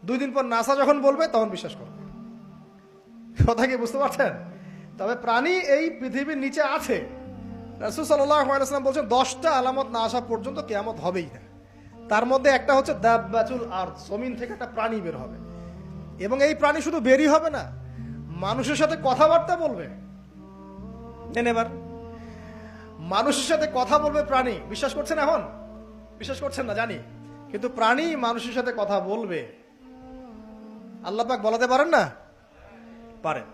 2 দিন পর নাসা যখন বলবে তখন বিশ্বাস করবে। কথা কি বুঝতে পারছেন? তবে প্রাণী এই পৃথিবীর নিচে আছে। রাসূল সাল্লাল্লাহু আলাইহি ওয়াসাল্লাম বলছেন 10টা আলামত না আসা পর্যন্ত কিয়ামত হবেই না। তার মধ্যে একটা হচ্ছে দাব্বাতুল আরদ, জমিন থেকে একটা প্রাণী বের হবে, এবং এই প্রাণী শুধু বেরই হবে না, মানুষের সাথে কথাবার্তা বলবে। এবার মানুষের সাথে কথা বলবে প্রাণী। বিশ্বাস করছেন? এখন বিশ্বাস করছেন না জানি, কিন্তু প্রাণী মানুষের সাথে কথা বলবে। আল্লাহ পাক বলাতে পারেন না? পারেন।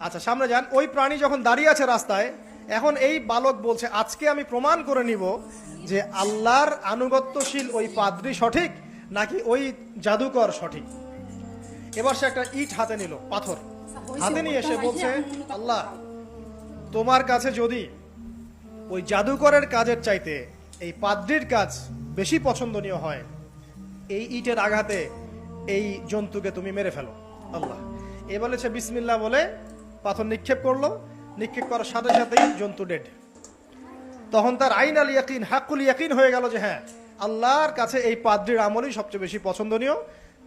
আচ্ছা, সামনে যান। ওই প্রাণী যখন দাঁড়িয়ে আছে রাস্তায়, এখন এই বালক বলছে আজকে আমি প্রমাণ করে নিব যে আল্লাহর আনুগত্যশীল ওই পাদ্রী সঠিক নাকি ওই জাদুকর সঠিক। এবার সে একটা ইট হাতে নিল, পাথর হাতে নিয়ে এসে বলছে, আল্লাহ, তোমার কাছে যদি ওই জাদুকরের কাজের চাইতে এই পাদ্রীর কাজ বেশি পছন্দনীয় হয়, এই ইটের আঘাতে এই জন্তুকে তুমি মেরে ফেলো আল্লাহ। এ বলেছে বিসমিল্লাহ বলে পাথর নিক্ষেপ করলো। নিক্ষেপ করার সাথে সাথেই জন্তু ডেড। তখন তার আইন আল ইয়াকিন, হাক্কুল ইয়াকিন হয়ে গেল যে হ্যাঁ, আল্লাহর কাছে এই পাদ্রীর আমলই সবচেয়ে বেশি পছন্দনীয়।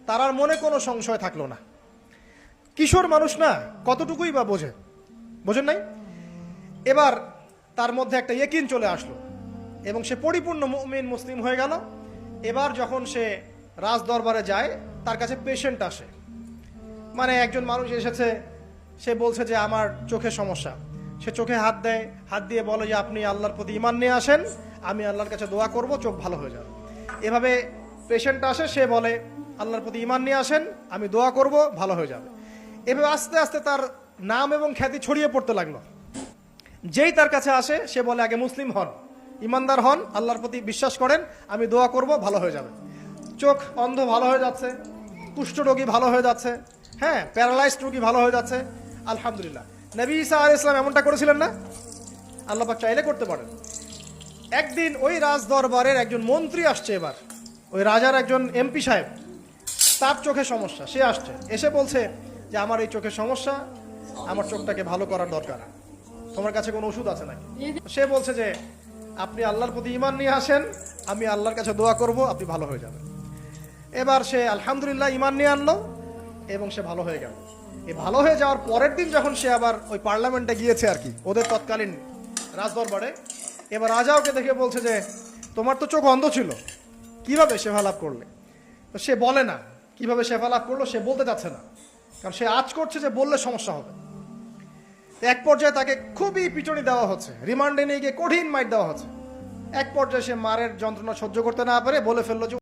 তার আর মনে কোনো সংশয় থাকলো না। কিশোর মানুষ না, কতটুকুই বা বোঝেন নাই? এবার তার মধ্যে একটা ইয়াকিন চলে আসলো এবং সে পরিপূর্ণ মুমিন মুসলিম হয়ে গেল। এবার যখন সে রাজ দরবারে যায়, তার কাছে পেশেন্ট আসে। মানে একজন মানুষ এসেছে, সে বলছে যে আমার চোখে সমস্যা। সে চোখে হাত দেয়, হাত দিয়ে বলে যে আপনি আল্লাহর প্রতি ঈমান নিয়ে আসেন, আমি আল্লাহর কাছে দোয়া করব, চোখ ভালো হয়ে যাবে। এভাবে পেশেন্ট আসে, সে বলে আল্লাহর প্রতি ঈমান নিয়ে আসেন, আমি দোয়া করব, ভালো হয়ে যাবে। এভাবে আস্তে আস্তে তার নাম এবং খ্যাতি ছড়িয়ে পড়তে লাগলো। যেই তার কাছে আসে সে বলে আগে মুসলিম হন, ইমানদার হন, আল্লাহর প্রতি বিশ্বাস করেন, আমি দোয়া করব, ভালো হয়ে যাবে। চোখ অন্ধ ভালো হয়ে যাচ্ছে, কুষ্ঠ রোগী ভালো হয়ে যাচ্ছে, হ্যাঁ, প্যারালাইজড রোগী ভালো হয়ে যাচ্ছে। আলহামদুলিল্লাহ। নবী ঈসা আলাইহিস সালাম এমনটা করেছিলেন না? আল্লাহ পাক চাইলে করতে পারেন। একদিন ওই রাজ দরবারের একজন মন্ত্রী আসছে। এবার ওই রাজার একজন এমপি সাহেব, তার চোখে সমস্যা। সে আসছে, এসে বলছে যে আমার এই চোখের সমস্যা, আমার চোখটাকে ভালো করার দরকার, তোমার কাছে কোনো ওষুধ আছে নাকি? সে বলছে যে আপনি আল্লাহর প্রতি ঈমান নিয়ে আসেন, আমি আল্লাহর কাছে দোয়া করব, আপনি ভালো হয়ে যাবেন। এবার সে আলহামদুলিল্লাহ ঈমান নিয়ে আনলো এবং সে ভালো হয়ে গেল। এই ভালো হয়ে যাওয়ার পরের দিন যখন সে আবার ওই পার্লামেন্টে গিয়েছে আর কি, ওদের তৎকালীন রাজদরবারে, এবার রাজা ওকে দেখে বলছে যে তোমার তো চোখ অন্ধ ছিল, কিভাবে শেফা লাভ করলে? তো সে বলে না কিভাবে শেফা লাভ করলো, সে বলতে চাচ্ছে না, কারণ সে আজ করছে যে বললে সমস্যা হবে। এক পর্যায়ে তাকে খুবই পিটুনি দেওয়া হচ্ছে, রিমান্ডে নিয়ে গিয়ে কঠিন মাইট দেওয়া হচ্ছে। এক পর্যায়ে সে মারের যন্ত্রণা সহ্য করতে না পারে বলে ফেললো যে